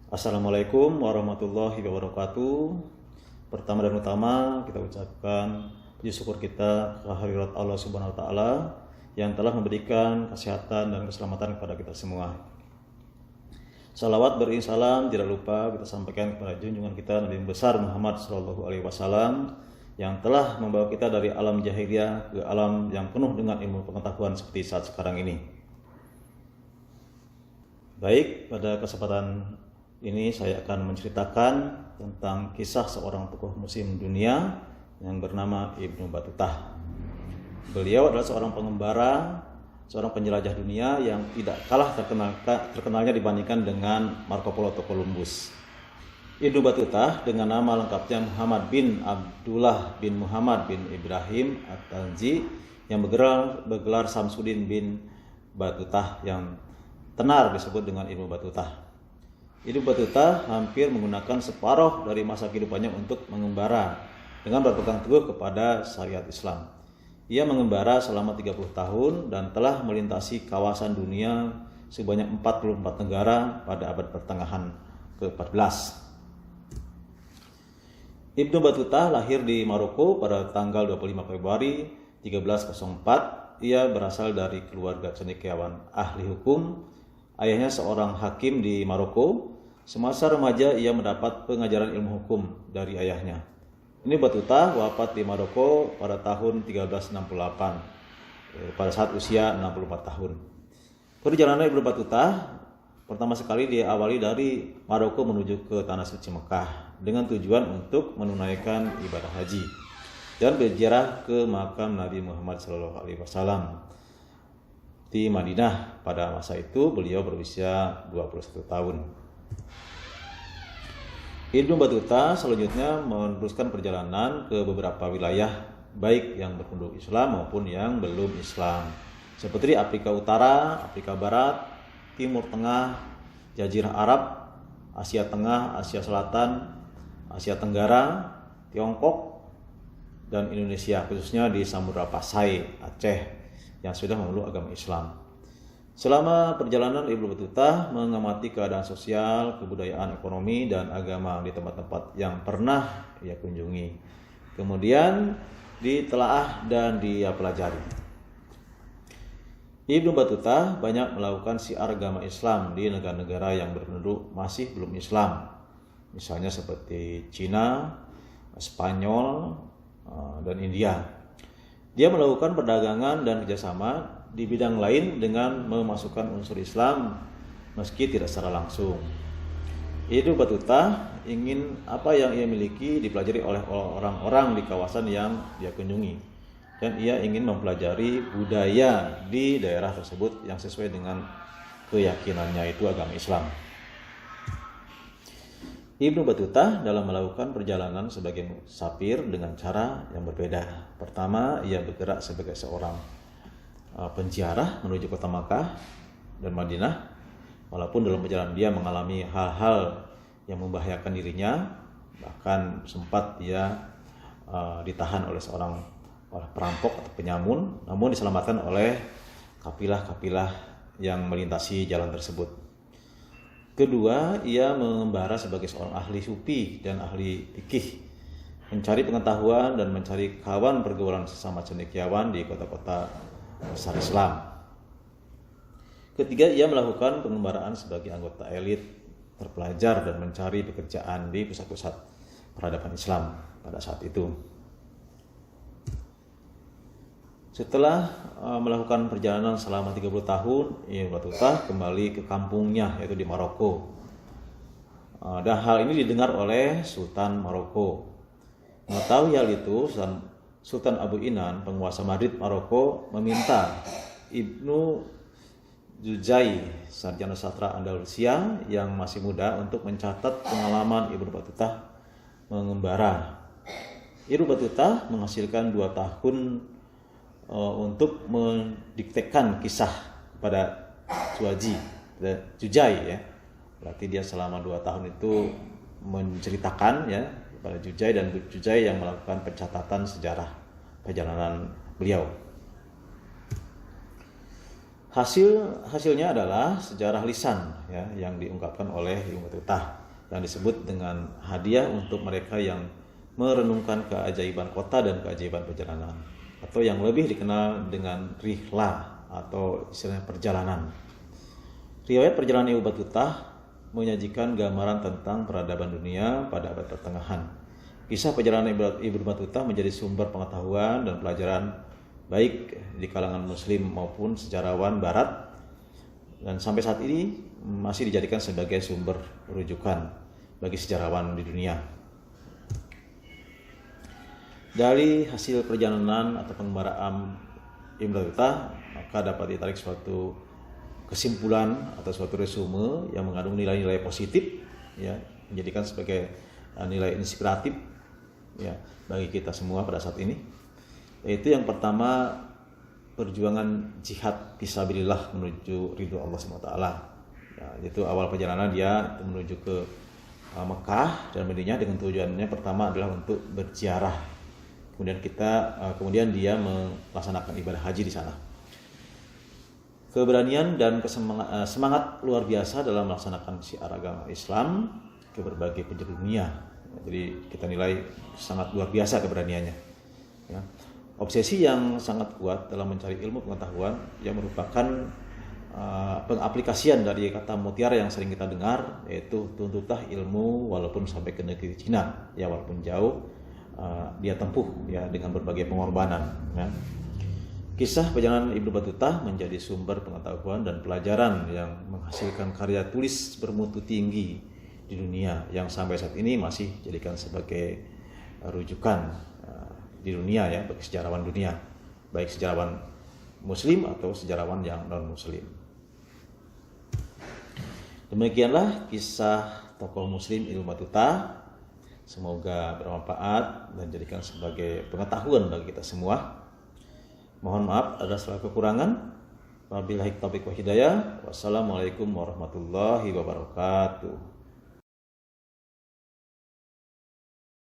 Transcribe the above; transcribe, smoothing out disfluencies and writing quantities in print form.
Assalamualaikum warahmatullahi wabarakatuh. Pertama dan utama kita ucapkan puji syukur kita kehadirat Allah Subhanahu wa taala yang telah memberikan kesehatan dan keselamatan kepada kita semua. Salawat beriring salam tidak lupa kita sampaikan kepada junjungan kita Nabi besar Muhammad sallallahu alaihi wasallam yang telah membawa kita dari alam jahiliyah ke alam yang penuh dengan ilmu pengetahuan seperti saat sekarang ini. Baik, pada kesempatan ini saya akan menceritakan tentang kisah seorang tokoh muslim dunia yang bernama Ibnu Battuta. Beliau adalah seorang pengembara, seorang penjelajah dunia yang tidak kalah terkenalnya dibandingkan dengan Marco Polo atau Columbus. Ibnu Battuta dengan nama lengkapnya Muhammad bin Abdullah bin Muhammad bin Ibrahim At-Tanzi yang bergelar Samsuddin bin Battuta yang tenar disebut dengan Ibnu Battuta. Ibnu Battuta hampir menggunakan separuh dari masa kehidupannya untuk mengembara dengan berpegang teguh kepada syariat Islam. Ia mengembara selama 30 tahun dan telah melintasi kawasan dunia sebanyak 44 negara pada abad pertengahan ke-14. Ibnu Battuta lahir di Maroko pada tanggal 25 Februari 1304. Ia berasal dari keluarga cendekiawan ahli hukum. Ayahnya seorang hakim di Maroko. Semasa remaja ia mendapat pengajaran ilmu hukum dari ayahnya. Ibnu Battuta wafat di Maroko pada tahun 1368 pada saat usia 64 tahun. Perjalanan Ibnu Battuta pertama sekali diawali dari Maroko menuju ke tanah suci Mekah dengan tujuan untuk menunaikan ibadah haji dan berziarah ke makam Nabi Muhammad SAW di Madinah. Pada masa itu beliau berusia 21 tahun. Ibnu Battuta selanjutnya meneruskan perjalanan ke beberapa wilayah baik yang berpenduduk Islam maupun yang belum Islam, seperti Afrika Utara, Afrika Barat, Timur Tengah, Jazirah Arab, Asia Tengah, Asia Selatan, Asia Tenggara, Tiongkok, dan Indonesia, khususnya di Samudra Pasai, Aceh yang sudah memeluk agama Islam. Selama perjalanan Ibnu Battuta mengamati keadaan sosial, kebudayaan, ekonomi, dan agama di tempat-tempat yang pernah ia kunjungi. Kemudian ditelaah dan dia pelajari. Ibnu Battuta banyak melakukan syiar agama Islam di negara-negara yang berpenduduk masih belum Islam. Misalnya seperti Cina, Spanyol, dan India. Dia melakukan perdagangan dan kerjasama di bidang lain dengan memasukkan unsur Islam meski tidak secara langsung. Ibnu Battuta ingin apa yang ia miliki dipelajari oleh orang-orang di kawasan yang dia kunjungi, dan ia ingin mempelajari budaya di daerah tersebut yang sesuai dengan keyakinannya, itu agama Islam. Ibnu Battuta dalam melakukan perjalanan sebagai musafir dengan cara yang berbeda. Pertama, ia bergerak sebagai seorang penziarah menuju kota Makkah dan Madinah. Walaupun dalam perjalanan dia mengalami hal-hal yang membahayakan dirinya, bahkan sempat dia ditahan oleh seorang perampok atau penyamun, namun diselamatkan oleh kafilah-kafilah yang melintasi jalan tersebut. Kedua, ia mengembara sebagai seorang ahli sufi dan ahli fikih, mencari pengetahuan dan mencari kawan pergaulan sesama cendekiawan di kota-kota besar Islam. Ketiga, ia melakukan pengembaraan sebagai anggota elit, terpelajar dan mencari pekerjaan di pusat-pusat peradaban Islam pada saat itu. Setelah melakukan perjalanan selama 30 tahun, Ibnu Battuta kembali ke kampungnya, yaitu di Maroko. Dan hal ini didengar oleh Sultan Maroko. Mengetahui hal itu, Sultan Abu Inan, penguasa Madrid Maroko, meminta Ibnu Juzai, sarjana sastra Andalusia yang masih muda, untuk mencatat pengalaman Ibnu Battuta mengembara. Ibnu Battuta menghasilkan 2 tahun untuk mendiktekan kisah pada Juzai, ya. Berarti dia selama 2 tahun itu menceritakan, ya, kepada Juzai, dan Juzai yang melakukan pencatatan sejarah perjalanan beliau. Hasilnya adalah sejarah lisan ya, yang diungkapkan oleh Ibnu Battutah yang disebut dengan hadiah untuk mereka yang merenungkan keajaiban kota dan keajaiban perjalanan, atau yang lebih dikenal dengan rihlah atau istilahnya perjalanan. Riwayat perjalanan Ibnu Battutah menyajikan gambaran tentang peradaban dunia pada abad pertengahan. Kisah perjalanan Ibnu Battutah menjadi sumber pengetahuan dan pelajaran baik di kalangan muslim maupun sejarawan barat, dan sampai saat ini masih dijadikan sebagai sumber rujukan bagi sejarawan di dunia. Dari hasil perjalanan atau pengembaraan Ibnu Battutah, maka dapat ditarik suatu kesimpulan atau suatu resume yang mengandung nilai-nilai positif ya, menjadikan sebagai nilai inspiratif ya bagi kita semua pada saat ini. Yaitu yang pertama, perjuangan jihad fisabilillah menuju ridho Allah SWT. Ya, itu awal perjalanan dia menuju ke Mekah dan Madinah dengan tujuannya pertama adalah untuk berziarah. Kemudian dia melaksanakan ibadah haji di sana. Keberanian dan semangat luar biasa dalam melaksanakan syiar agama Islam ke berbagai penjuru dunia. Jadi kita nilai sangat luar biasa keberaniannya. Ya. Obsesi yang sangat kuat dalam mencari ilmu pengetahuan yang merupakan pengaplikasian dari kata mutiara yang sering kita dengar, yaitu tuntutlah ilmu walaupun sampai ke negeri Cina, ya walaupun jauh dia tempuh ya dengan berbagai pengorbanan. Ya. Kisah perjalanan Ibnu Battutah menjadi sumber pengetahuan dan pelajaran yang menghasilkan karya tulis bermutu tinggi di dunia yang sampai saat ini masih dijadikan sebagai rujukan di dunia ya bagi sejarawan dunia, baik sejarawan muslim atau sejarawan yang non muslim. Demikianlah kisah tokoh muslim Ibnu Battutah. Semoga bermanfaat dan jadikan sebagai pengetahuan bagi kita semua. Mohon maaf ada salah kekurangan. Wabillahi taufiq wal hidayah. Wassalamualaikum warahmatullahi wabarakatuh.